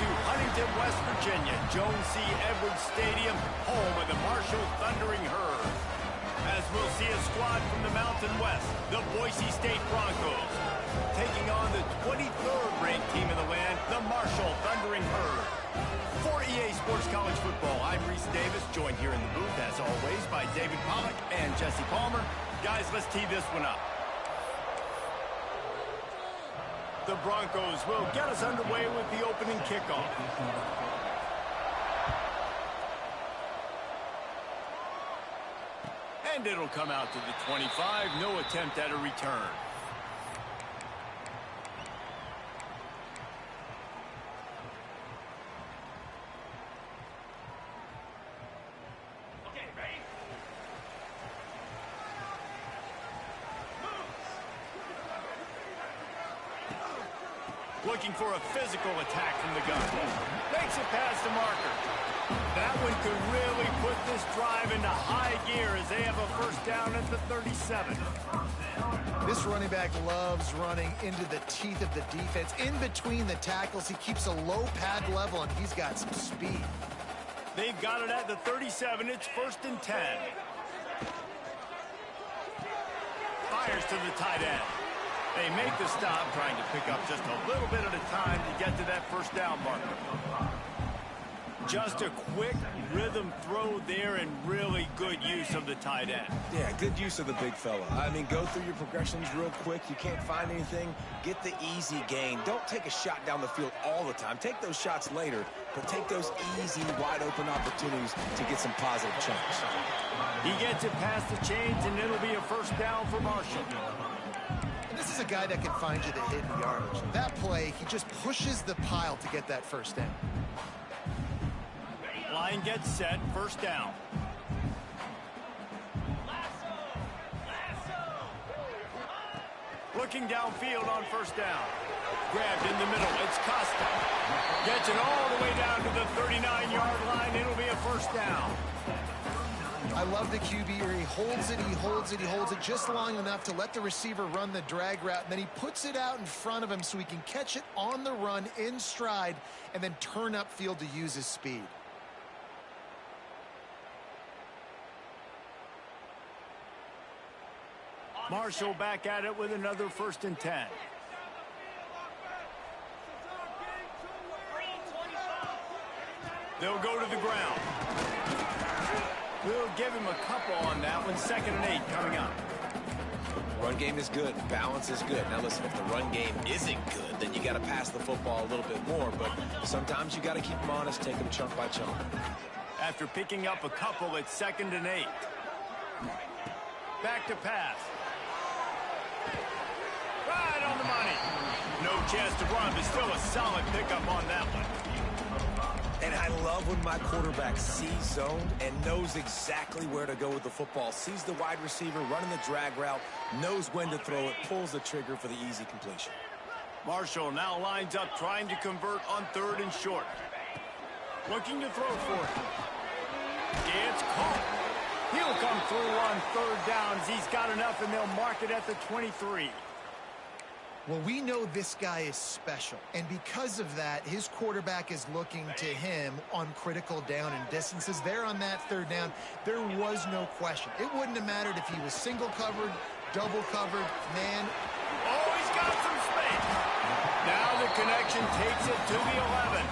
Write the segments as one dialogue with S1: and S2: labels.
S1: to Huntington, West Virginia, Jones C. Edwards Stadium, home of the Marshall Thundering Herd. As we'll see a squad from the Mountain West, the Boise State Broncos, taking on the 23rd ranked team in the land, the Marshall Thundering Herd. For EA Sports College Football, I'm Reese Davis, joined here in the booth, as always, by David Pollack and Jesse Palmer. Guys, let's tee this one up. The Broncos will get us underway with the opening kickoff. And it'll come out to the 25. No attempt at a return.
S2: Okay, ready?
S1: Looking for a physical attack from the gun. Makes it past the marker. That one could really put this drive into high gear as they have a first down at the 37.
S3: This running back loves running into the teeth of the defense. In between the tackles, he keeps a low pad level, and he's got some speed.
S1: They've got it at the 37. It's 1st and 10. Fires to the tight end. They make the stop, trying to pick up just a little bit at a time to get to that first down marker. Just a quick rhythm throw there and really good use of the tight end.
S4: Yeah, good use of the big fella. I mean, go through your progressions real quick. You can't find anything. Get the easy gain. Don't take a shot down the field all the time. Take those shots later, but take those easy, wide-open opportunities to get some positive chunks.
S1: He gets it past the chains, and it'll be a first down for Marshall.
S3: And this is a guy that can find you the hidden yardage. That play, he just pushes the pile to get that first down.
S1: Line gets set, first down. Looking downfield on first down. Grabbed in the middle, it's Costa. Gets it all the way down to the 39-yard line. It'll be a first down.
S3: I love the QB here. He holds it, he holds it, he holds it just long enough to let the receiver run the drag route, and then he puts it out in front of him so he can catch it on the run in stride and then turn upfield to use his speed.
S1: Marshall back at it with another 1st and 10. They'll go to the ground. We'll give him a couple on that one. 2nd and 8 coming up.
S4: Run game is good. Balance is good. Now listen, if the run game isn't good, then you got to pass the football a little bit more. But sometimes you got to keep them honest, take them chunk by chunk.
S1: After picking up a couple, it's 2nd and 8. Back to pass. Right on the money. No chance to run, but still a solid pickup on that one.
S4: And I love when my quarterback sees zone and knows exactly where to go with the football. Sees the wide receiver running the drag route, knows when to throw it, pulls the trigger for the easy completion.
S1: Marshall now lines up trying to convert on 3rd and short. Looking to throw for it. It's caught. He'll come through on 3rd downs. He's got enough, and they'll mark it at the 23.
S3: Well, we know this guy is special, and because of that, his quarterback is looking to him on critical down and distances. There on that 3rd down, there was no question. It wouldn't have mattered if he was single covered, double covered, man.
S1: Oh, he's got some space. Now the connection takes it to the 11.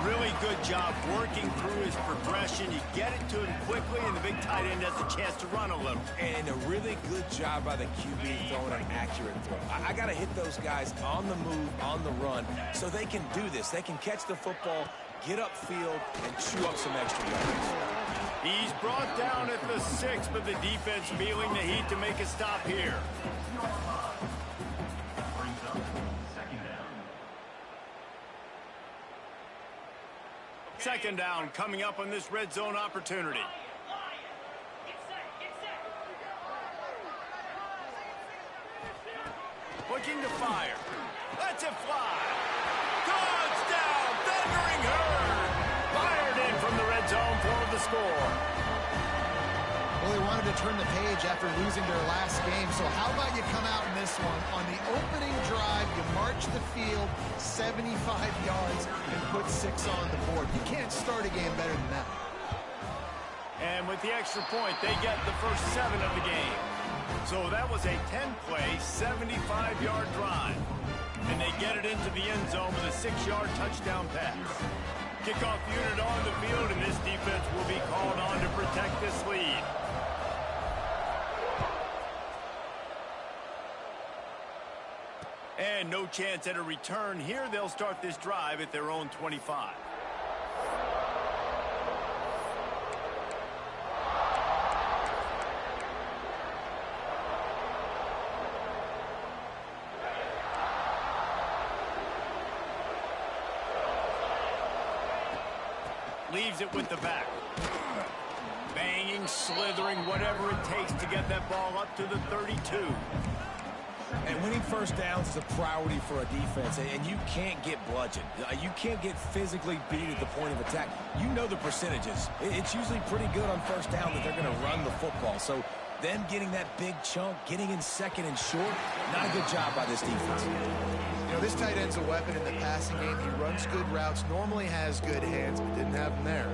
S1: Really good job working through his progression. You get it to him quickly, and the big tight end has a chance to run a little.
S4: And a really good job by the QB throwing an accurate throw. I got to hit those guys on the move, on the run, so they can do this. They can catch the football, get upfield, and chew up some extra yards.
S1: He's brought down at the 6, but the defense feeling the heat to make a stop here. Second down coming up on this red zone opportunity. Looking to fire. Lets it fly. Touchdown, Thundering Herd. Fired in from the red zone for the score.
S3: Well, they wanted to turn the page after losing their last game, so how about you come out in this one? On the opening drive, you march the field 75 yards and put 6 on the board. You can't start a game better than that.
S1: And with the extra point, they get the first 7 of the game. So that was a 10-play, 75-yard drive. And they get it into the end zone with a 6-yard touchdown pass. Kickoff unit on the field, and this defense will be called on to protect this lead. And no chance at a return here. They'll start this drive at their own 25. Leaves it with the back. Banging, slithering, whatever it takes to get that ball up to the 32.
S4: And winning first downs is a priority for a defense, and you can't get bludgeoned. You can't get physically beat at the point of attack. You know the percentages. It's usually pretty good on first down that they're going to run the football. So them getting that big chunk, getting in second and short, not a good job by this defense.
S3: You know, this tight end's a weapon in the passing game. He runs good routes, normally has good hands, but didn't have them there.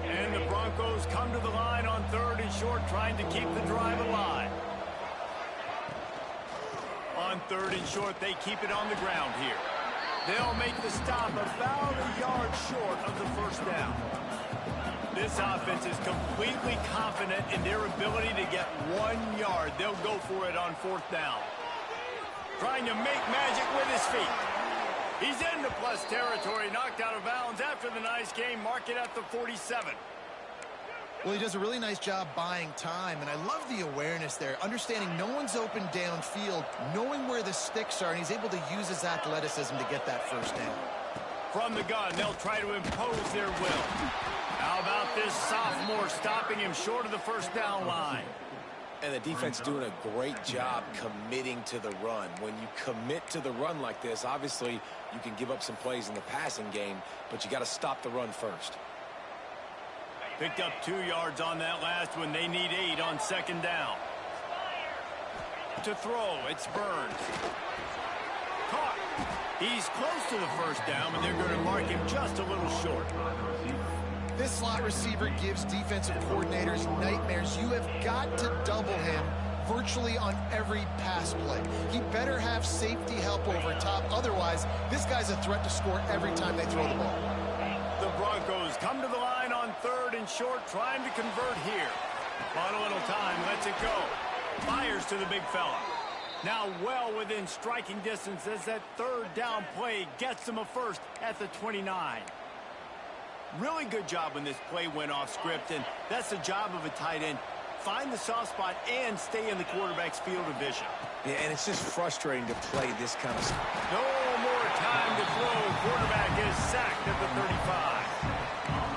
S1: And the Broncos come to the line on 3rd and short, trying to keep the drive alive. On 3rd and short, they keep it on the ground here. They'll make the stop about a yard short of the first down. This offense is completely confident in their ability to get 1 yard. They'll go for it on 4th down. Trying to make magic with his feet. He's into plus territory, knocked out of bounds after the nice game. Mark it at the 47.
S3: Well, he does a really nice job buying time, and I love the awareness there, understanding no one's open downfield, knowing where the sticks are, and he's able to use his athleticism to get that first down.
S1: From the gun, they'll try to impose their will. How about this sophomore stopping him short of the first down line?
S4: And the defense doing a great job committing to the run. When you commit to the run like this, obviously you can give up some plays in the passing game, but you got to stop the run first.
S1: Picked up 2 yards on that last one. They need 8 on 2nd down. To throw, it's Burns. Caught. He's close to the first down, but they're going to mark him just a little short.
S3: This slot receiver gives defensive coordinators nightmares. You have got to double him virtually on every pass play. He better have safety help over top. Otherwise, this guy's a threat to score every time they throw the ball.
S1: The Broncos come to the line on 3rd and short, trying to convert here. On a little time, lets it go. Fires to the big fella. Now well within striking distance as that 3rd down play gets them a first at the 29. Really good job when this play went off script, and that's the job of a tight end. Find the soft spot and stay in the quarterback's field of vision.
S4: Yeah, and it's just frustrating to play this kind of stuff.
S1: No more time to throw. Quarterback is sacked at the 35.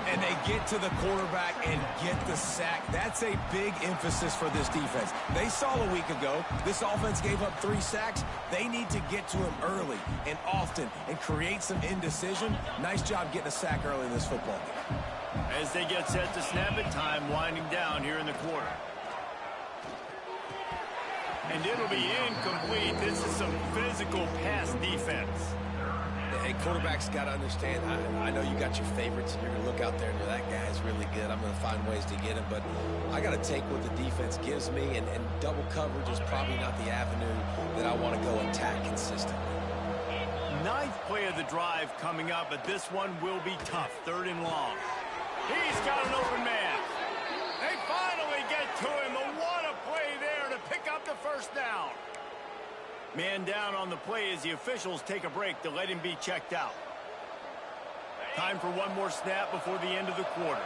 S4: And they get to the quarterback and get the sack. That's a big emphasis for this defense. They saw a week ago, this offense gave up 3 sacks. They need to get to him early and often and create some indecision. Nice job getting a sack early in this football game.
S1: As they get set to snap it, time winding down here in the quarter. And it'll be incomplete. This is some physical pass defense.
S4: Hey, quarterbacks got to understand, I know you got your favorites, and you're going to look out there and go, that guy's really good. I'm going to find ways to get him, but I got to take what the defense gives me, and double coverage is probably not the avenue that I want to go attack consistently.
S1: 9th play of the drive coming up, but this one will be tough. 3rd and long. He's got an open man. They finally get to him. What a play there to pick up the first down. Man down on the play as the officials take a break to let him be checked out. Time for one more snap before the end of the quarter.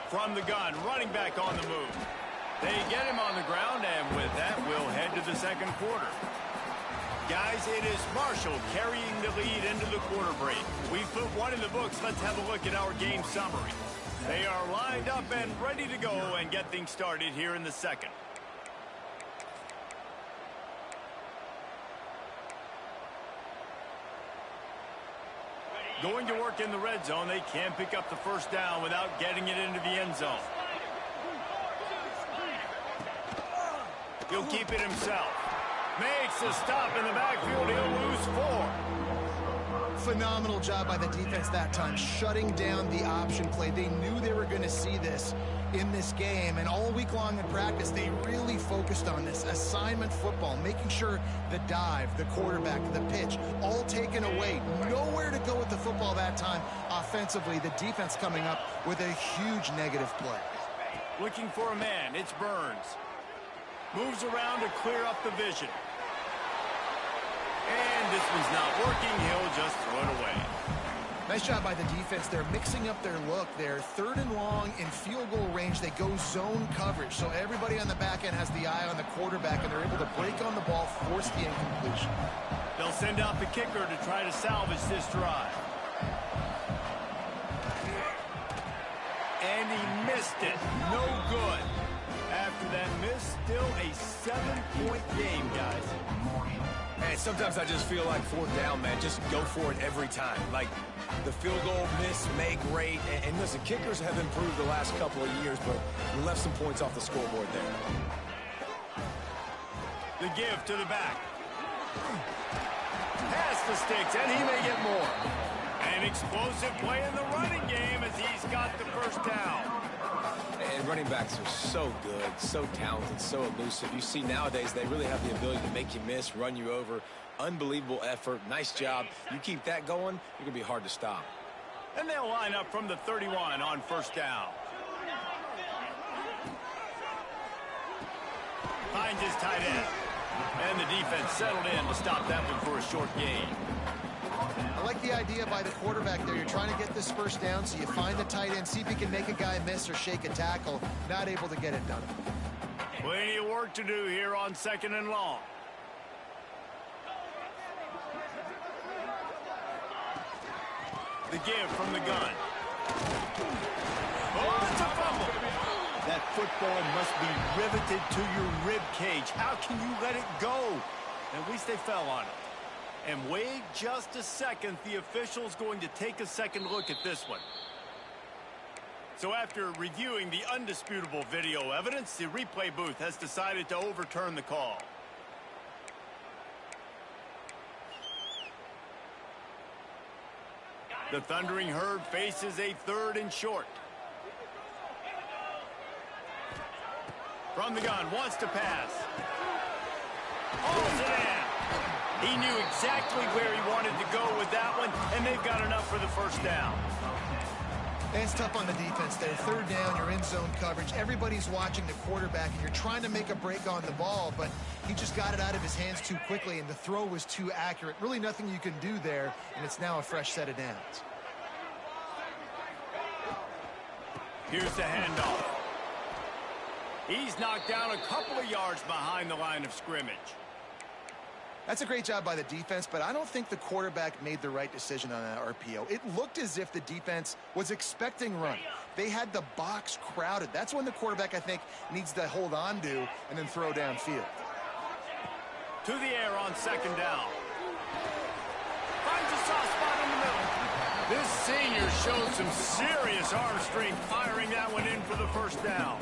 S1: From the gun, running back on the move. They get him on the ground, and with that, we'll head to the 2nd quarter. Guys, it is Marshall carrying the lead into the quarter break. We've put one in the books. Let's have a look at our game summary. They are lined up and ready to go and get things started here in the 2nd. Going to work in the red zone. They can pick up the first down without getting it into the end zone. He'll keep it himself. Makes a stop in the backfield. He'll lose 4.
S3: Phenomenal job by the defense that time, shutting down the option play. They knew they were going to see this in this game, and all week long in practice, they really focused on this assignment football, making sure the dive, the quarterback, the pitch, all taken away. Nowhere to go with the football that time offensively. The defense coming up with a huge negative play.
S1: Looking for a man. It's Burns. Moves around to clear up the vision. And this one's not working. He'll just throw it away.
S3: Nice job by the defense. They're mixing up their look. They're 3rd and long in field goal range. They go zone coverage. So everybody on the back end has the eye on the quarterback, and they're able to break on the ball, force the incompletion.
S1: They'll send out the kicker to try to salvage this drive. And he missed it. No good. After that miss, still a 7-point game, guys.
S4: Man, sometimes I just feel like 4th down, man. Just go for it every time. Like, the field goal miss, make rate. And listen, kickers have improved the last couple of years, but we left some points off the scoreboard there.
S1: The give to the back. Pass the sticks, and he may get more. An explosive play in the running game as he's got the first down.
S4: And running backs are so good, so talented, so elusive. You see nowadays they really have the ability to make you miss, run you over. Unbelievable effort. Nice job. You keep that going, you're going to be hard to stop.
S1: And they'll line up from the 31 on first down. Finds his tight end. And the defense settled in to stop that one for a short gain.
S3: I like the idea by the quarterback there. You're trying to get this first down, so you find the tight end, see if you can make a guy miss or shake a tackle. Not able to get it done.
S1: Plenty of work to do here on 2nd and long. The give from the gun. Oh, it's a fumble. That football must be riveted to your rib cage. How can you let it go? At least they fell on it. And wait just a second. The official's going to take a second look at this one. So after reviewing the undisputable video evidence, the replay booth has decided to overturn the call. The Thundering Herd faces a 3rd and short. From the gun, wants to pass. Hauls it in. He knew exactly where he wanted to go with that one, and they've got enough for the first down.
S3: And it's tough on the defense there. 3rd down, you're in zone coverage. Everybody's watching the quarterback, and you're trying to make a break on the ball, but he just got it out of his hands too quickly, and the throw was too accurate. Really nothing you can do there, and it's now a fresh set of downs.
S1: Here's the handoff. He's knocked down a couple of yards behind the line of scrimmage.
S3: That's a great job by the defense, but I don't think the quarterback made the right decision on that RPO. It looked as if the defense was expecting run. They had the box crowded. That's when the quarterback, I think, needs to hold on to and then throw downfield.
S1: To the air on 2nd down. Finds a soft spot in the middle. This senior shows some serious arm strength, firing that one in for the first down.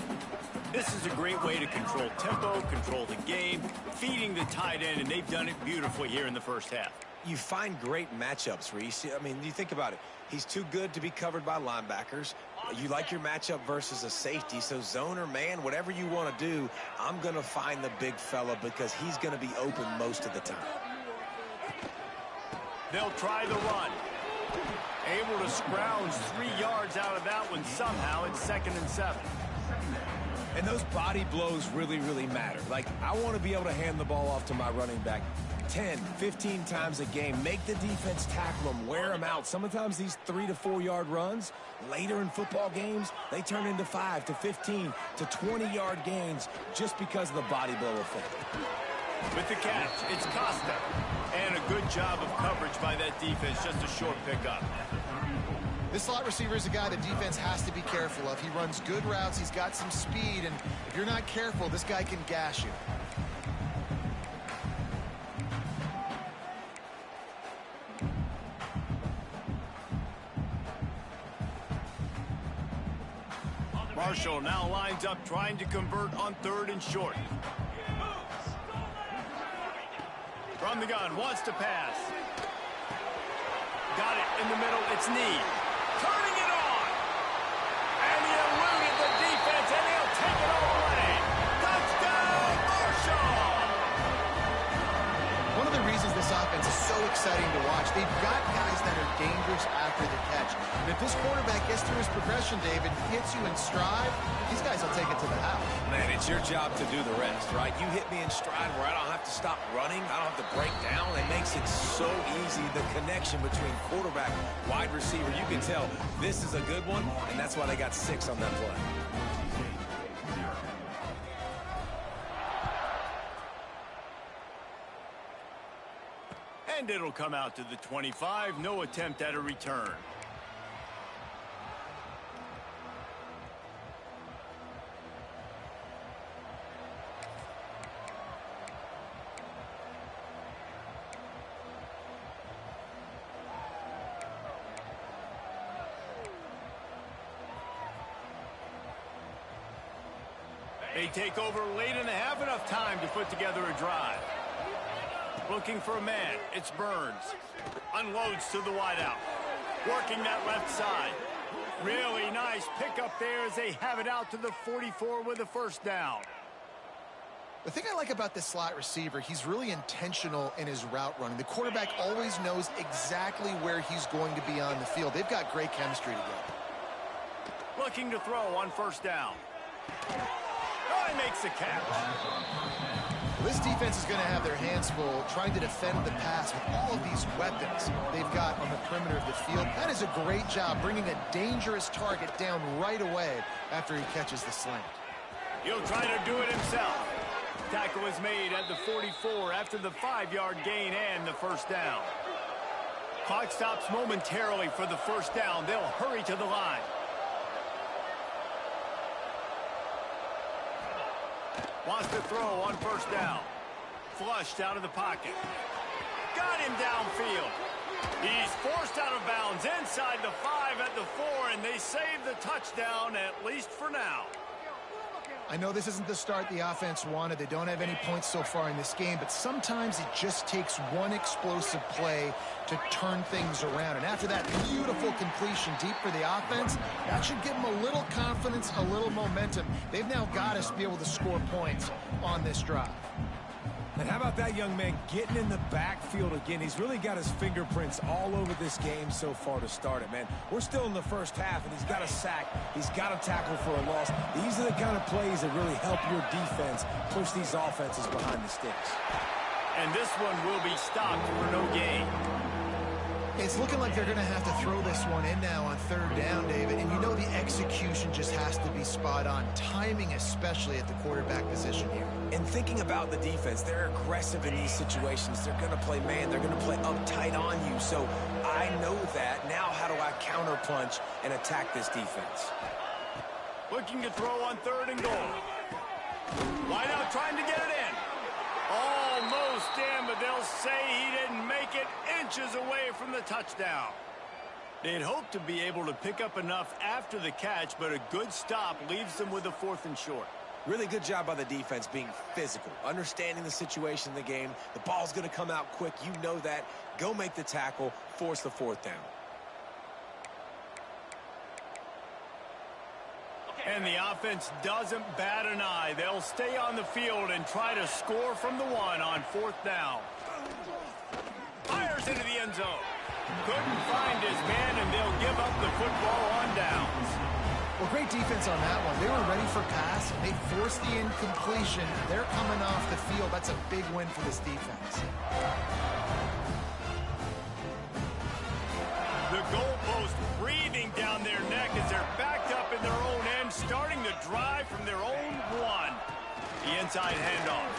S1: This is a great way to control tempo, control the game, feeding the tight end, and they've done it beautifully here in the first half.
S4: You find great matchups, Reese. I mean, you think about it. He's too good to be covered by linebackers. You like your matchup versus a safety, so zone or man, whatever you want to do, I'm going to find the big fella because he's going to be open most of the time.
S1: They'll try the run. Able to scrounge 3 yards out of that one somehow. It's 2nd and 7.
S4: And those body blows really, really matter. Like, I want to be able to hand the ball off to my running back 10, 15 times a game. Make the defense tackle them, wear them out. Sometimes these 3 to 4 yard runs, later in football games, they turn into 5 to 15 to 20 yard gains just because of the body blow effect.
S1: With the catch, it's Costa. And a good job of coverage by that defense, just a short pickup.
S3: This slot receiver is a guy the defense has to be careful of. He runs good routes, he's got some speed, and if you're not careful, this guy can gash you.
S1: Marshall now lines up trying to convert on 3rd and short. From the gun, wants to pass. Got it in the middle, it's Need. Turning it on! And he eluded the defense, and he'll take it all away. Touchdown, Marshall!
S3: One of the reasons this offense is so exciting to watch, they've got guys that are dangerous after the catch. And if this quarterback gets through his progression, David, hits you in stride, these guys will take it to the house.
S4: Man, it's your job to do the rest, right? You hit me in stride where I don't have to stop running. I don't have to break down. It makes it so easy, the connection between quarterback, wide receiver. You can tell this is a good one, and that's why they got 6 on that play.
S1: And it'll come out to the 25. No attempt at a return. They take over late in the half, enough time to put together a drive. Looking for a man, it's Burns. Unloads to the wideout. Working that left side. Really nice pickup there as they have it out to the 44 with a first down.
S3: The thing I like about this slot receiver, he's really intentional in his route running. The quarterback always knows exactly where he's going to be on the field. They've got great chemistry together.
S1: Looking to throw on first down. Oh, he makes the catch.
S3: This defense is going to have their hands full trying to defend the pass with all of these weapons they've got on the perimeter of the field. That is a great job bringing a dangerous target down right away after he catches the slant.
S1: He'll try to do it himself. Tackle is made at the 44 after the 5-yard gain and the first down. Clock stops momentarily for the first down. They'll hurry to the line. Wants to throw on first down. Flushed out of the pocket. Got him downfield. He's forced out of bounds inside the 5 at the 4, and they save the touchdown, at least for now.
S3: I know this isn't the start the offense wanted. They don't have any points so far in this game, but sometimes it just takes one explosive play to turn things around. And after that beautiful completion deep for the offense, that should give them a little confidence, a little momentum. They've now got us to be able to score points on this drive.
S4: And how about that young man getting in the backfield again? He's really got his fingerprints all over this game so far to start it, man. We're still in the first half, and he's got a sack. He's got a tackle for a loss. These are the kind of plays that really help your defense push these offenses behind the sticks.
S1: And this one will be stopped for no gain.
S3: It's looking like they're going to have to throw this one in now on third down, David. And you know the execution just has to be spot on. Timing, especially at the quarterback position here.
S4: And thinking about the defense, they're aggressive in these situations. They're going to play man. They're going to play uptight on you. So I know that. Now how do I counterpunch and attack this defense?
S1: Looking to throw on third and goal. Wide out trying to get it in. Almost in, but they'll say he didn't make it, inches away from the touchdown. They'd hoped to be able to pick up enough after the catch, but a good stop leaves them with a 4th and short.
S4: Really good job by the defense being physical, understanding the situation in the game. The ball's going to come out quick. You know that. Go make the tackle, force the 4th down.
S1: And the offense doesn't bat an eye. They'll stay on the field and try to score from the 1 on 4th down. Fires into the end zone. Couldn't find his man, and they'll give up the football on downs.
S3: Well, great defense on that one. They were ready for pass. They forced the incompletion. They're coming off the field. That's a big win for this defense.
S1: The goalpost breathing down their neck as they're backed up in their own end, starting the drive from their own 1. The inside handoff.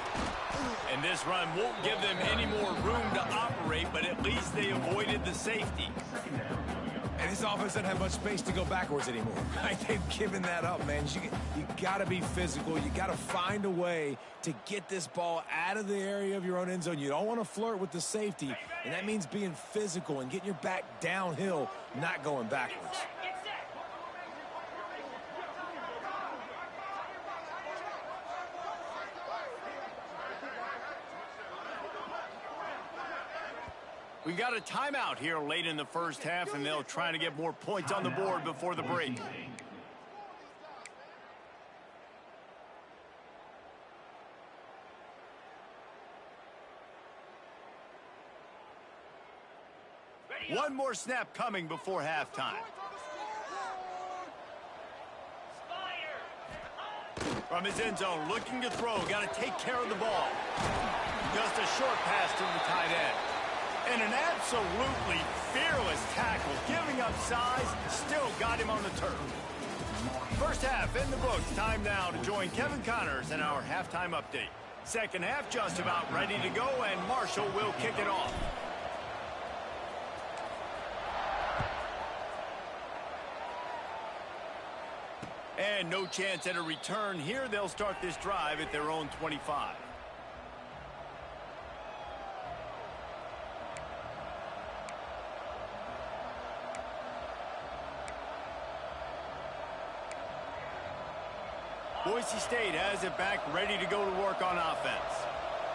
S1: And this run won't give them any more room to operate, but at least they avoided the safety.
S4: And this offense doesn't have much space to go backwards anymore. They've given that up, man. You got to be physical. You got to find a way to get this ball out of the area of your own end zone. You don't want to flirt with the safety, and that means being physical and getting your back downhill, not going backwards.
S1: We got a timeout here late in the first half, and they'll try to get more points on the board before the break. One more snap coming before halftime. From his end zone, looking to throw. Got to take care of the ball. Just a short pass to the tight end. And an absolutely fearless tackle. Giving up size, still got him on the turf. First half in the books. Time now to join Kevin Connors in our halftime update. Second half just about ready to go, and Marshall will kick it off. And no chance at a return here. They'll start this drive at their own 25. Boise State has it back, ready to go to work on offense.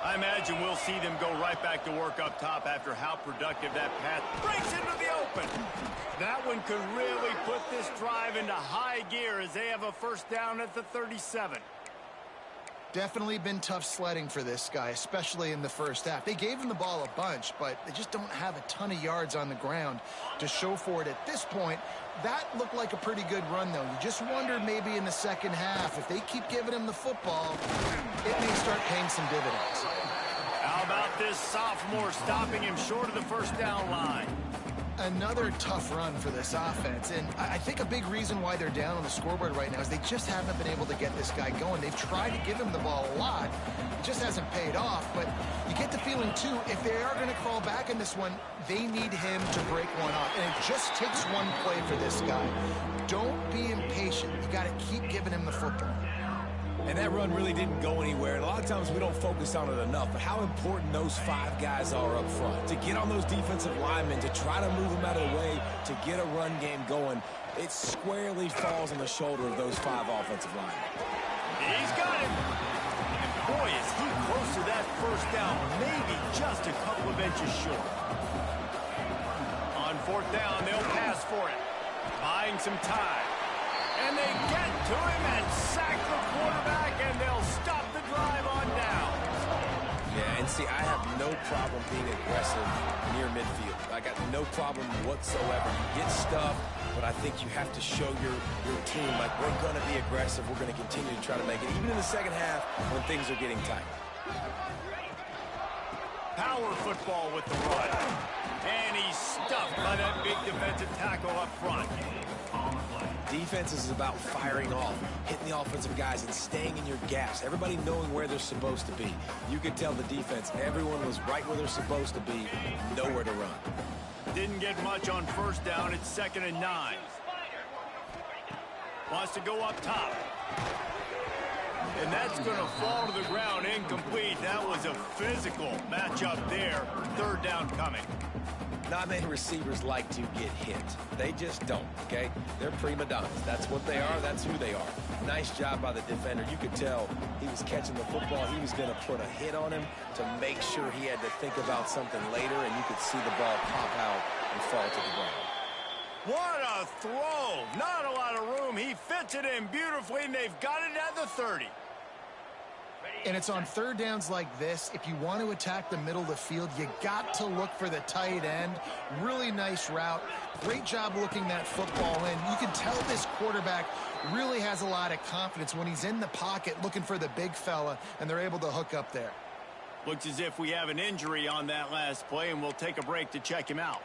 S1: I imagine we'll see them go right back to work up top after how productive that pass breaks into the open. That one could really put this drive into high gear as they have a first down at the 37.
S3: Definitely been tough sledding for this guy, especially in the first half. They gave him the ball a bunch, but they just don't have a ton of yards on the ground to show for it at this point. That looked like a pretty good run, though. You just wondered maybe in the second half, if they keep giving him the football, it may start paying some dividends.
S1: How about this sophomore stopping him short of the first down line?
S3: Another tough run for this offense, and I think a big reason why they're down on the scoreboard right now is they just haven't been able to get this guy going. They've tried to give him the ball a lot. It just hasn't paid off, but you get the feeling, too, if they are going to crawl back in this one, they need him to break one off, and it just takes one play for this guy. Don't be impatient. You got to keep giving him the football.
S4: And that run really didn't go anywhere. And a lot of times we don't focus on it enough, but how important those 5 guys are up front. To get on those defensive linemen, to try to move them out of the way, to get a run game going, it squarely falls on the shoulder of those 5 offensive linemen.
S1: He's got it. And boy, is he close to that first down, maybe just a couple of inches short. On fourth down, they'll pass for it. Buying some time. And they get to him and sack the quarterback, and they'll stop the drive on down.
S4: Yeah, and see, I have no problem being aggressive near midfield. I got no problem whatsoever. You get stuffed, but I think you have to show your team, like, we're going to be aggressive. We're going to continue to try to make it, even in the second half when things are getting tight.
S1: Power football with the run. And he's stuffed by that big defensive tackle up front.
S4: Defense is about firing off, hitting the offensive guys, and staying in your gaps. Everybody knowing where they're supposed to be. You could tell the defense, everyone was right where they're supposed to be, nowhere to run.
S1: Didn't get much on first down. It's 2nd and 9. Wants to go up top. And that's going to fall to the ground incomplete. That was a physical matchup there. 3rd down coming.
S4: Not many receivers like to get hit. They just don't, okay? They're prima donnas. That's what they are. That's who they are. Nice job by the defender. You could tell he was catching the football. He was going to put a hit on him to make sure he had to think about something later, and you could see the ball pop out and fall to the ground.
S1: What a throw. Not a lot of room. He fits it in beautifully, and they've got it at the 30.
S3: And it's on 3rd downs like this. If you want to attack the middle of the field, you got to look for the tight end. Really nice route. Great job looking that football in. You can tell this quarterback really has a lot of confidence when he's in the pocket looking for the big fella, and they're able to hook up there.
S1: Looks as if we have an injury on that last play, and we'll take a break to check him out.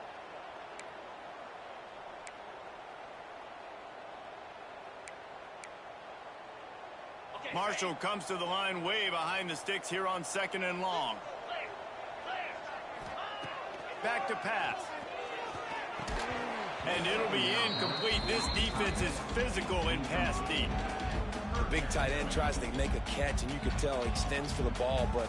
S1: Marshall comes to the line way behind the sticks here on 2nd and long. Back to pass. And it'll be incomplete. This defense is physical in pass deep.
S4: The big tight end tries to make a catch, and you can tell he extends for the ball, but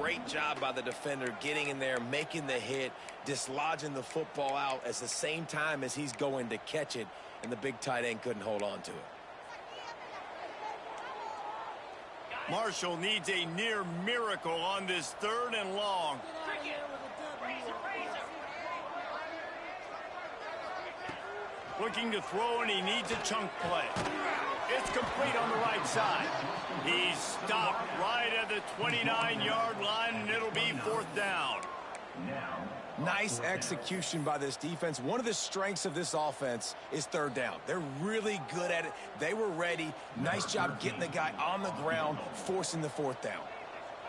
S4: great job by the defender getting in there, making the hit, dislodging the football out at the same time as he's going to catch it, and the big tight end couldn't hold on to it.
S1: Marshall needs a near miracle on this 3rd and long. Looking to throw, and he needs a chunk play. It's complete on the right side. He's stopped right at the 29-yard line, and it'll be 4th down.
S4: Nice execution by this defense. One of the strengths of this offense is 3rd down. They're really good at it. They were ready. Nice job getting the guy on the ground, forcing the 4th down.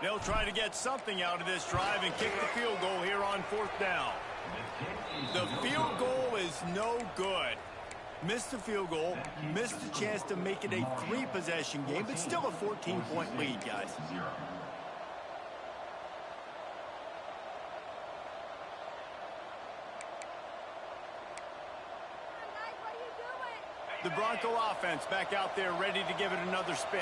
S1: They'll try to get something out of this drive and kick the field goal here on 4th down. The field goal is no good. Missed the field goal, missed the chance to make it a 3-possession game, but still a 14-point lead, guys. The Bronco offense back out there ready to give it another spin.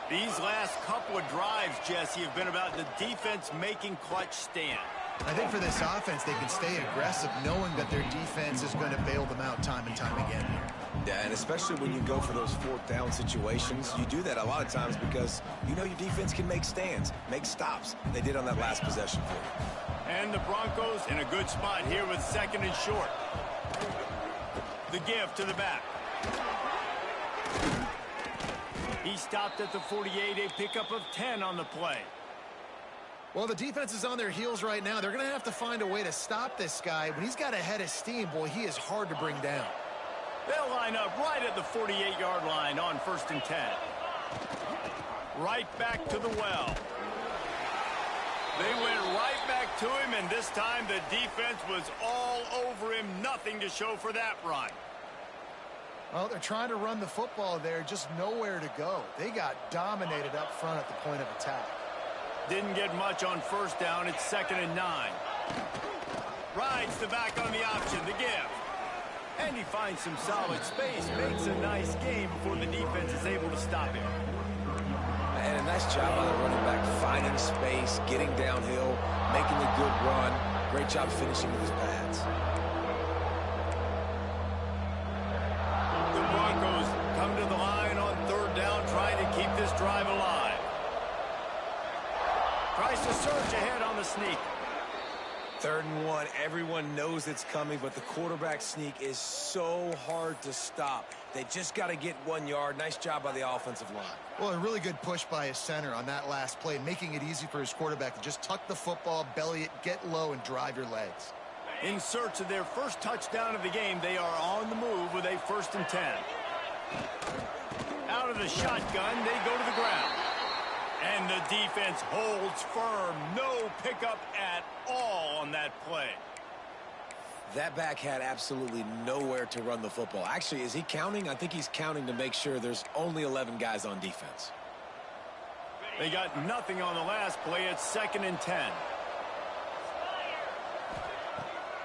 S1: These last couple of drives, Jesse, have been about the defense making clutch stand.
S3: I think for this offense, they can stay aggressive knowing that their defense is going to bail them out time and time again here.
S4: Yeah, and especially when you go for those 4th down situations, you do that a lot of times because you know your defense can make stands, make stops. They did on that last possession for you.
S1: And the Broncos in a good spot here with 2nd and short. The give to the back. He stopped at the 48, a pickup of 10 on the play.
S3: Well, the defense is on their heels right now. They're going to have to find a way to stop this guy. When he's got a head of steam, boy, he is hard to bring down.
S1: They'll line up right at the 48-yard line on 1st and 10. Right back to the well. They went right back to him, and this time the defense was all over him. Nothing to show for that run.
S3: Well, they're trying to run the football there, just nowhere to go. They got dominated up front at the point of attack.
S1: Didn't get much on 1st down. It's 2nd and 9. Rides the back on the option, the give. And he finds some solid space, makes a nice game before the defense is able to stop him.
S4: And a nice job by the running back, finding space, getting downhill, making a good run. Great job finishing with his pads.
S1: The Broncos come to the line on 3rd down, trying to keep this drive alive. Tries to surge ahead on the sneak.
S4: 3rd and 1. Everyone knows it's coming, but the quarterback sneak is so hard to stop. They just got to get 1 yard. Nice job by the offensive line.
S3: Well, a really good push by his center on that last play, making it easy for his quarterback to just tuck the football, belly it, get low, and drive your legs.
S1: In search of their first touchdown of the game, they are on the move with a 1st and 10. Out of the shotgun, they go to the ground. And the defense holds firm. No pickup at all on that play.
S4: That back had absolutely nowhere to run the football. Actually, is he counting? I think he's counting to make sure there's only 11 guys on defense.
S1: They got nothing on the last play. It's 2nd and 10.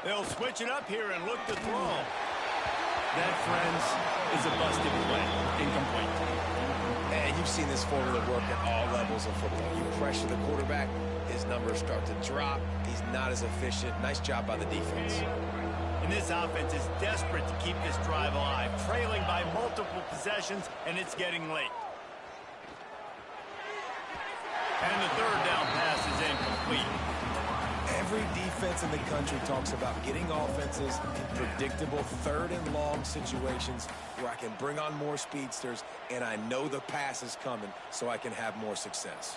S1: They'll switch it up here and look to throw. That, friends, is a busted play. Incomplete.
S4: And you've seen this formula work at all levels of football. You pressure the quarterback, his numbers start to drop. He's not as efficient. Nice job by the defense.
S1: And this offense is desperate to keep this drive alive, trailing by multiple possessions, and it's getting late. And the 3rd down pass is incomplete.
S4: Every defense in the country talks about getting offenses in predictable 3rd and long situations where I can bring on more speedsters and I know the pass is coming so I can have more success.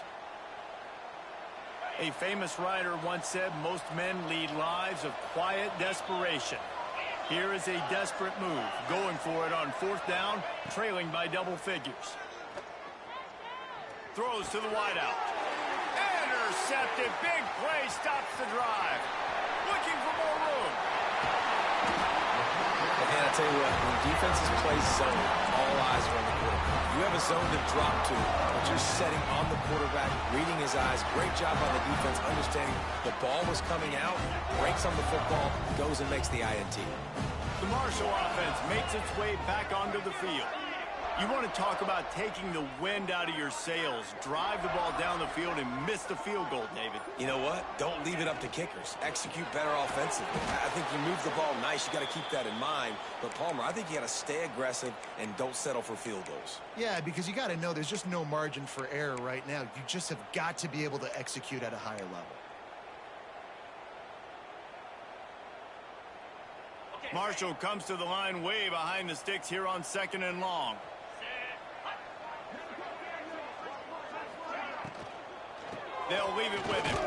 S1: A famous writer once said most men lead lives of quiet desperation. Here is a desperate move, going for it on 4th down, trailing by double figures. Throws to the wideout. Intercepted. Big play stops the drive. Looking for more room.
S4: And I tell you what, when defenses play zone, all eyes are on the quarterback. You have a zone to drop to, but you're setting on the quarterback, reading his eyes. Great job by the defense, understanding the ball was coming out, breaks on the football, goes and makes the INT.
S1: The Marshall offense makes its way back onto the field. You want to talk about taking the wind out of your sails. Drive the ball down the field and miss the field goal, David.
S4: You know what? Don't leave it up to kickers. Execute better offensively. I think you move the ball nice. You got to keep that in mind. But, Palmer, I think you got to stay aggressive and don't settle for field goals.
S3: Yeah, because you got to know there's just no margin for error right now. You just have got to be able to execute at a higher level.
S1: Marshall comes to the line way behind the sticks here on 2nd and long. They'll leave it with him.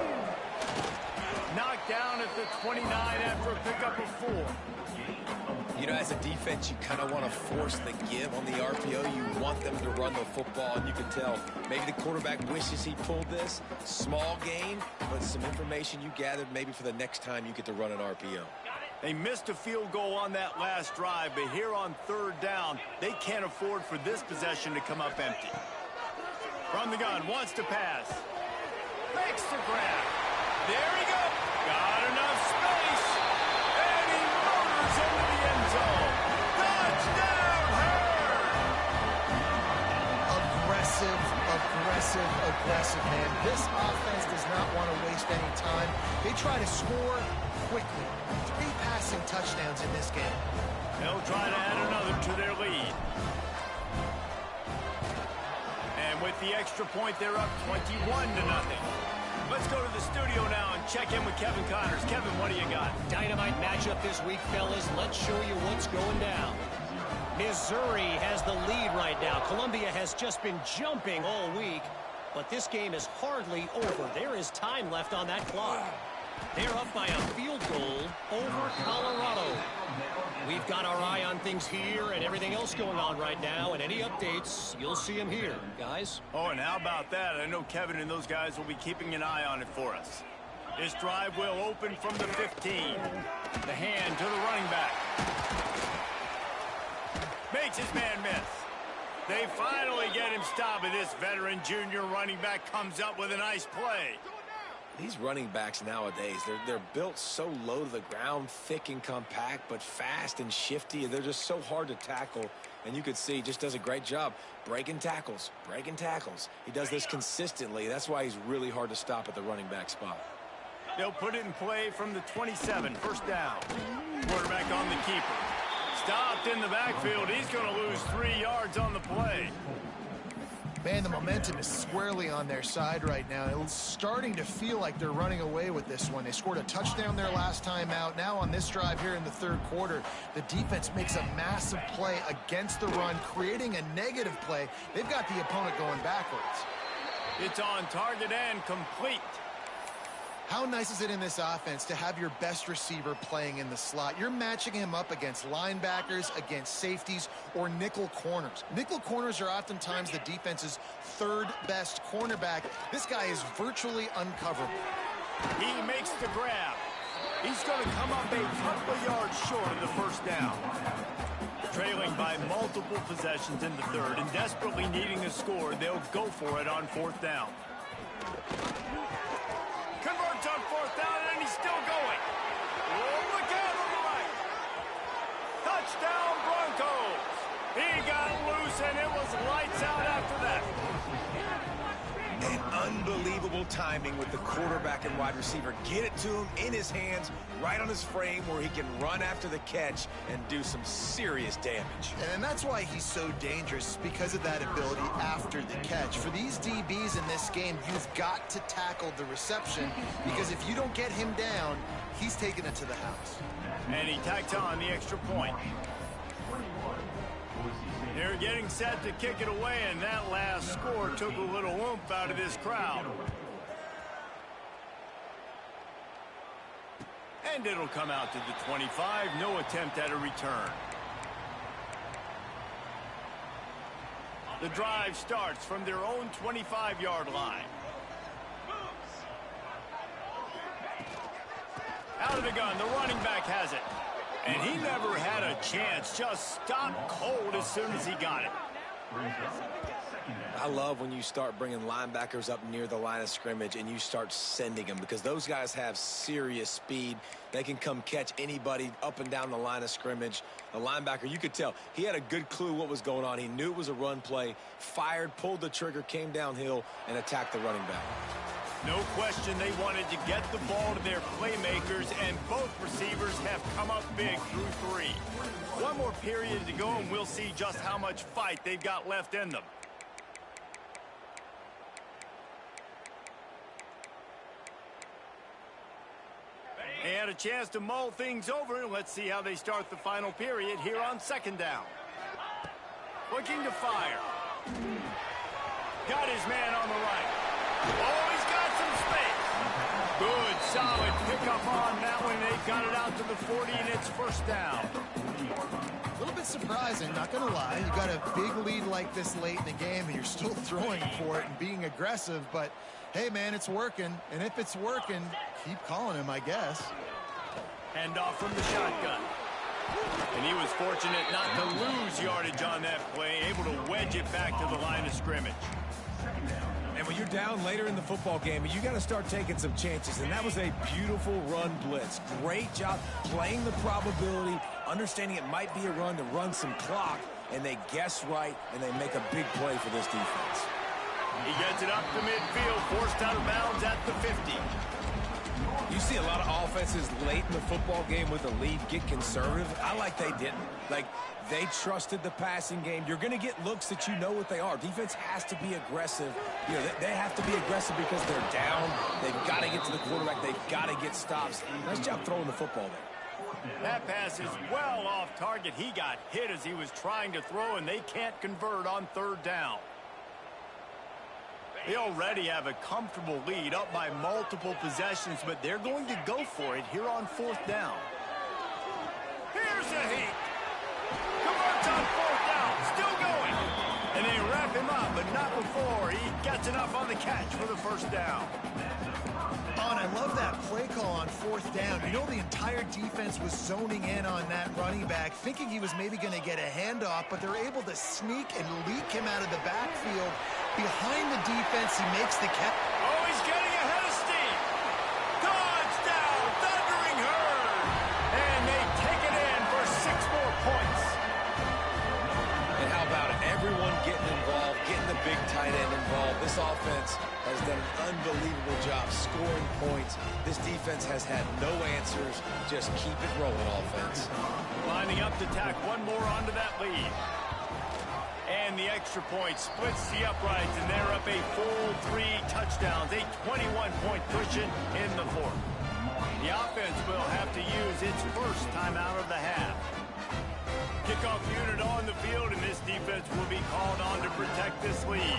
S1: Knocked down at the 29 after a pickup of 4.
S4: You know, as a defense, you kind of want to force the give on the RPO. You want them to run the football, and you can tell maybe the quarterback wishes he pulled this. Small gain, but some information you gathered maybe for the next time you get to run an RPO.
S1: They missed a field goal on that last drive, but here on 3rd down, they can't afford for this possession to come up empty. From the gun, wants to pass. Makes the grab. There he goes. Got enough space. And he motors into the end zone. Touchdown, Hurd!
S3: Aggressive, man. This offense does not want to waste any time. They try to score quickly. 3 passing touchdowns in this game.
S1: They'll try to add another to their lead. And with the extra point, they're up 21-0. Let's go to the studio now and check in with Kevin Connors. Kevin, what do you got?
S2: Dynamite matchup this week, fellas. Let's show you what's going down. Missouri has the lead right now. Columbia has just been jumping all week, but this game is hardly over. There is time left on that clock. They're up by a field goal over Colorado. We've got our eye on things here and everything else going on right now, and any updates, you'll see them here, guys.
S1: Oh, and how about that? I know Kevin and those guys will be keeping an eye on it for us. This drive will open from the 15. The hand to the running back. Makes his man miss. They finally get him stopped, and this veteran junior running back comes up with a nice play.
S4: These running backs nowadays, they're built so low to the ground, thick and compact, but fast and shifty. They're just so hard to tackle. And you could see he just does a great job breaking tackles. He does this consistently. That's why he's really hard to stop at the running back spot.
S1: They'll put it in play from the 27, 1st down. Quarterback on the keeper. Stopped in the backfield. He's going to lose 3 yards on the play.
S3: Man, the momentum is squarely on their side right now. It's starting to feel like they're running away with this one. They scored a touchdown their last time out. Now on this drive here in the 3rd quarter, the defense makes a massive play against the run, creating a negative play. They've got the opponent going backwards.
S1: It's on target and complete.
S3: How nice is it in this offense to have your best receiver playing in the slot? You're matching him up against linebackers, against safeties, or nickel corners. Nickel corners are oftentimes the defense's 3rd best cornerback. This guy is virtually uncoverable.
S1: He makes the grab. He's going to come up a couple of yards short of the 1st down. Trailing by multiple possessions in the 3rd and desperately needing a score, they'll go for it on 4th down. Converts on 4th down, and he's still going. Oh, look out on the right. Touchdown, Broncos. He got loose, and it was lights out after that.
S4: And unbelievable timing with the quarterback and wide receiver. Get it to him in his hands, right on his frame, where he can run after the catch and do some serious damage.
S3: And that's why he's so dangerous, because of that ability after the catch. For these DBs in this game, you've got to tackle the reception, because if you don't get him down, he's taking it to the house.
S1: And he tacked on the extra point. They're getting set to kick it away, and that last score took a little oomph out of this crowd. And it'll come out to the 25. No attempt at a return. The drive starts from their own 25-yard line. Out of the gun, the running back has it. And he never had a chance, just stopped cold as soon as he got it.
S4: I love when you start bringing linebackers up near the line of scrimmage and you start sending them, because those guys have serious speed. They can come catch anybody up and down the line of scrimmage. The linebacker, you could tell, he had a good clue what was going on. He knew it was a run play, fired, pulled the trigger, came downhill, and attacked the running back.
S1: No question they wanted to get the ball to their playmakers, and both receivers have come up big through 3. One more period to go, and we'll see just how much fight they've got left in them. And a chance to mull things over. Let's see how they start the final period here on second down. Looking to fire. Got his man on the right. Oh, he's got some space. Good, solid pickup on that one. They got it out to the 40, and it's first down.
S3: A little bit surprising, not going to lie. You got a big lead like this late in the game, and you're still throwing for it and being aggressive. But, hey, man, it's working. And if it's working, keep calling him, I guess.
S1: Hand off from the shotgun. And he was fortunate not to lose yardage on that play, able to wedge it back to the line of scrimmage.
S4: And when you're down later in the football game, you got to start taking some chances. And that was a beautiful run blitz. Great job playing the probability, understanding it might be a run to run some clock, and they guess right, and they make a big play for this defense.
S1: He gets it up to midfield, forced out of bounds at the 50.
S4: You see a lot of offenses late in the football game with a lead get conservative. I like they didn't. Like, they trusted the passing game. You're going to get looks that you know what they are. Defense has to be aggressive. You know, they have to be aggressive because they're down. They've got to get to the quarterback. They've got to get stops. Nice job throwing the football there.
S1: That pass is well off target. He got hit as he was trying to throw, and they can't convert on third down. They already have a comfortable lead up by multiple possessions, but they're going to go for it here on fourth down. Here's a heat. Converts on fourth down. Still going. And they wrap him up, but not before he gets enough on the catch for the first down.
S3: Oh, and I love that play call on fourth down. You know, the entire defense was zoning in on that running back, thinking he was maybe going to get a handoff, but they're able to sneak and leak him out of the backfield. Behind the defense, he makes the catch.
S1: Oh, he's getting ahead of steam. Touchdown, Thundering Herd. And they take it in for 6 more points.
S4: And how about it? Everyone getting involved, getting the big tight end involved. This offense has done an unbelievable job scoring points. This defense has had no answers. Just keep it rolling, offense.
S1: Lining up to tack one more onto that lead. And the extra point splits the uprights, and they're up a full 3 touchdowns, a 21-point cushion in the fourth. The offense will have to use its first timeout of the half. Kickoff unit on the field, and this defense will be called on to protect this lead.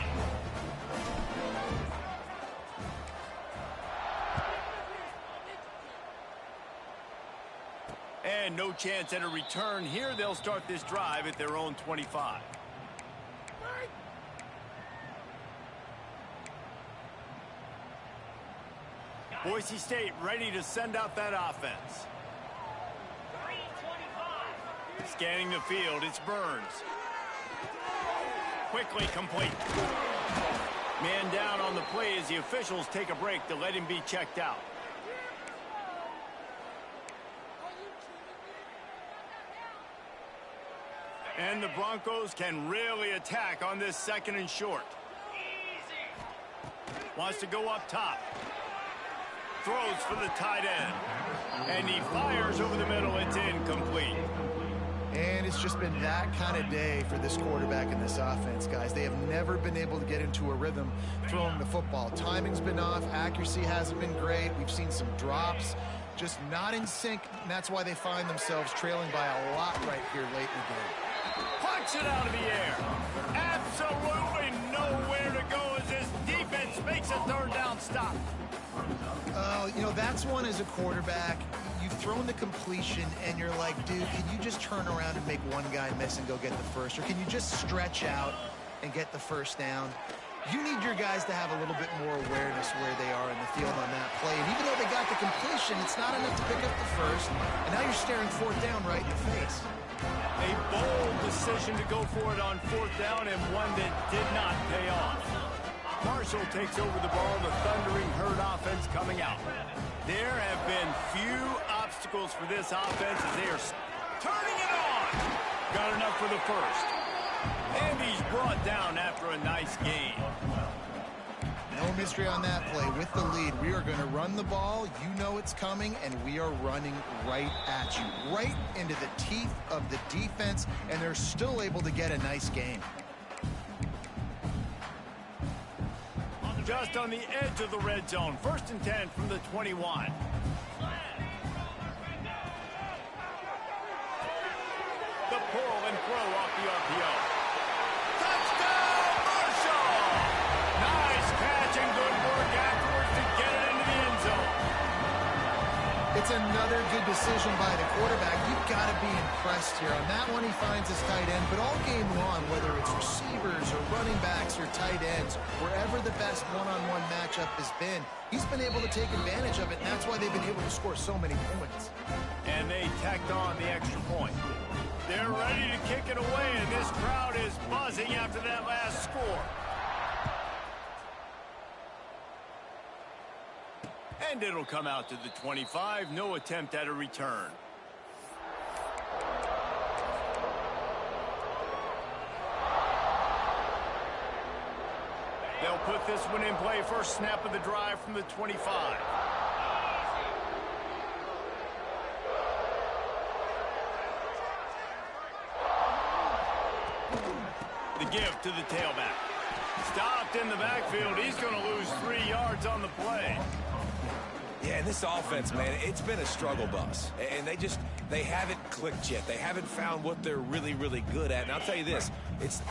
S1: And no chance at a return here. They'll start this drive at their own 25. Boise State ready to send out that offense. Scanning the field, it's Burns. Quickly complete. Man down on the play as the officials take a break to let him be checked out. And the Broncos can really attack on this second and short. Wants to go up top. Throws for the tight end. And he fires over the middle. It's incomplete.
S3: And it's just been that kind of day for this quarterback and this offense, guys. They have never been able to get into a rhythm throwing the football. Timing's been off. Accuracy hasn't been great. We've seen some drops. Just not in sync. And that's why they find themselves trailing by a lot right here late in the game.
S1: Punch it out of the air. Absolutely nowhere to go as this defense makes a third down stop.
S3: You know, that's one as a quarterback. You've thrown the completion, and you're like, dude, can you just turn around and make one guy miss and go get the first? Or can you just stretch out and get the first down? You need your guys to have a little bit more awareness where they are in the field on that play. And even though they got the completion, it's not enough to pick up the first. And now you're staring fourth down right in the face.
S1: A bold decision to go for it on fourth down, and one that did not pay off. Marshall takes over the ball, the Thundering Herd offense coming out. There have been few obstacles for this offense as they are turning it on. Got enough for the first. And he's brought down after a nice gain.
S3: No mystery on that play. With the lead, we are going to run the ball. You know it's coming, and we are running right at you. Right into the teeth of the defense, and they're still able to get a nice gain.
S1: Just on the edge of the red zone. 1st and 10 from the 21. RPO. Touchdown, Marshall! Nice catch and good work afterwards to get it into the end zone.
S3: It's another good decision by the quarterback. You've got to be impressed here. On that one, he finds his tight end. But all game long, whether it's receivers or running backs or tight ends, wherever the best one-on-one matchup has been, he's been able to take advantage of it, and that's why they've been able to score so many points.
S1: And they tacked on the extra point. They're ready to kick it away, and this crowd is buzzing after that last score. And it'll come out to the 25. No attempt at a return. They'll put this one in play. First snap of the drive from the 25. The give to the tailback. Stopped in the backfield. He's going to lose 3 yards on the play.
S4: Yeah, and this offense, man, it's been a struggle bus. And they haven't clicked yet. They haven't found what they're really, really good at. And I'll tell you this, it's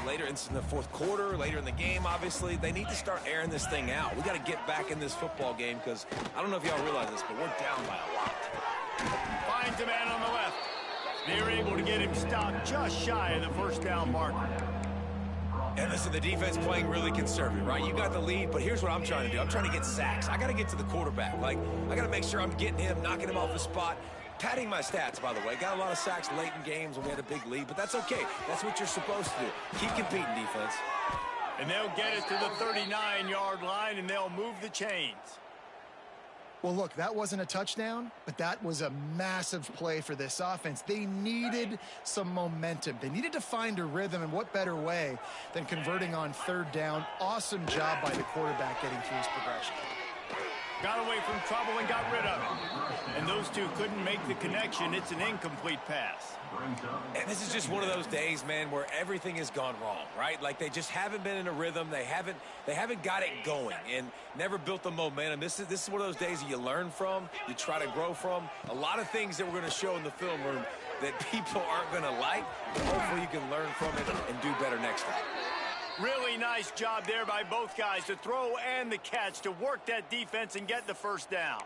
S4: in the fourth quarter, later in the game, obviously. They need to start airing this thing out. We got to get back in this football game because I don't know if y'all realize this, but we're down by a lot.
S1: Finds a man on the left. They're able to get him stopped just shy of the first down marker.
S4: And listen, the defense playing really conservative, right? You got the lead, but here's what I'm trying to do. I'm trying to get sacks. I got to get to the quarterback. I got to make sure I'm getting him, knocking him off the spot. Padding my stats, by the way. Got a lot of sacks late in games when we had a big lead, but that's okay. That's what you're supposed to do. Keep competing, defense.
S1: And they'll get it to the 39-yard line, and they'll move the chains.
S3: Well, look, that wasn't a touchdown, but that was a massive play for this offense. They needed some momentum. They needed to find a rhythm, and what better way than converting on third down. Awesome job by the quarterback getting through his progression.
S1: Got away from trouble and got rid of it. And those two couldn't make the connection. It's an incomplete pass.
S4: And this is just one of those days, man, where everything has gone wrong, right? Like they just haven't been in a rhythm. They haven't got it going and never built the momentum. This is one of those days that you learn from, you try to grow from. A lot of things that we're going to show in the film room that people aren't going to like. Hopefully you can learn from it and do better next time.
S1: Really nice job there by both guys, the throw and the catch, to work that defense and get the first down.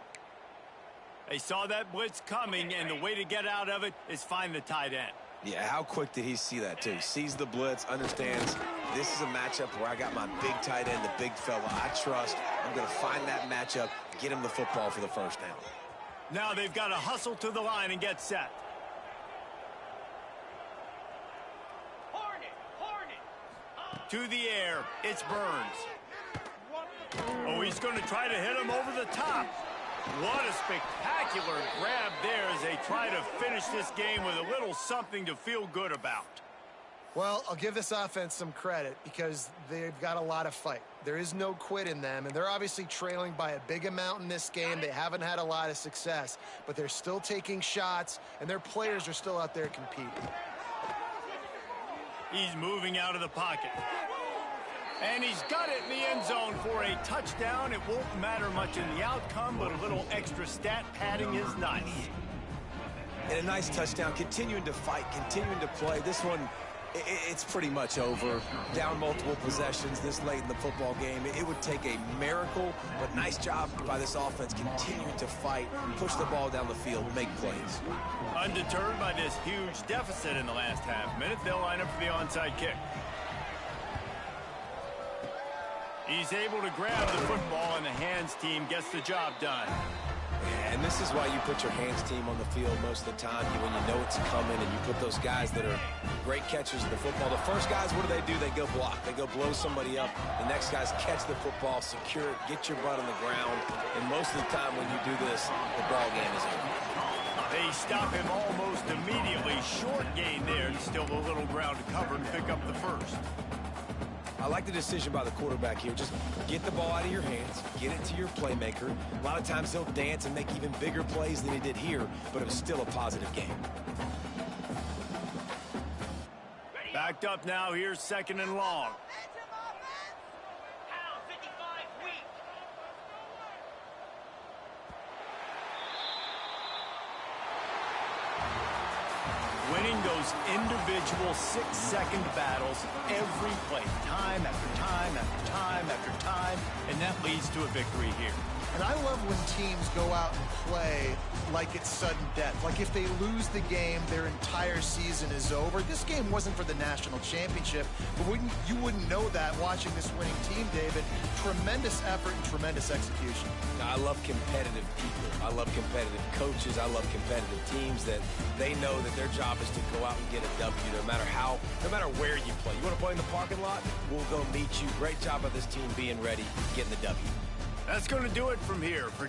S1: They saw that blitz coming, and the way to get out of it is find the tight end.
S4: Yeah, how quick did he see that, too? Sees the blitz, understands this is a matchup where I got my big tight end, the big fella I trust. I'm going to find that matchup, get him the football for the first down.
S1: Now they've got to hustle to the line and get set. To the air, it's Burns. Oh, he's going to try to hit him over the top. What a spectacular grab there as they try to finish this game with a little something to feel good about.
S3: Well, I'll give this offense some credit because they've got a lot of fight. There is no quit in them, and they're obviously trailing by a big amount in this game. They haven't had a lot of success, but they're still taking shots, and their players are still out there competing.
S1: He's moving out of the pocket. And he's got it in the end zone for a touchdown. It won't matter much in the outcome, but a little extra stat padding is nice.
S4: And a nice touchdown, continuing to fight, continuing to play. This one, it's pretty much over. Down multiple possessions this late in the football game. It would take a miracle, but nice job by this offense continuing to fight, push the ball down the field, make plays.
S1: Undeterred by this huge deficit in the last half minute, they'll line up for the onside kick. He's able to grab the football, and the hands team gets the job done.
S4: Yeah, and this is why you put your hands team on the field most of the time, when you know it's coming, and you put those guys that are great catchers of the football. The first guys, what do? They go block. They go blow somebody up. The next guys catch the football, secure it, get your butt on the ground. And most of the time when you do this, the ball game is over.
S1: They stop him almost immediately. Short gain there, and still a little ground to cover and pick up the first.
S4: I like the decision by the quarterback here. Just get the ball out of your hands, get it to your playmaker. A lot of times he'll dance and make even bigger plays than he did here, but it was still a positive game.
S1: Backed up now, here's second and long. Winning those individual 6-second battles every play, time after time after time after time, and that leads to a victory here.
S3: And I love when teams go out and play like it's sudden death. Like if they lose the game, their entire season is over. This game wasn't for the national championship, but you wouldn't know that watching this winning team, David. Tremendous effort and tremendous execution.
S4: Now, I love competitive people. I love competitive coaches. I love competitive teams that they know that their job is to go out and get a W no matter where you play. You want to play in the parking lot? We'll go meet you. Great job of this team being ready, getting the W.
S1: That's going to do it from here. For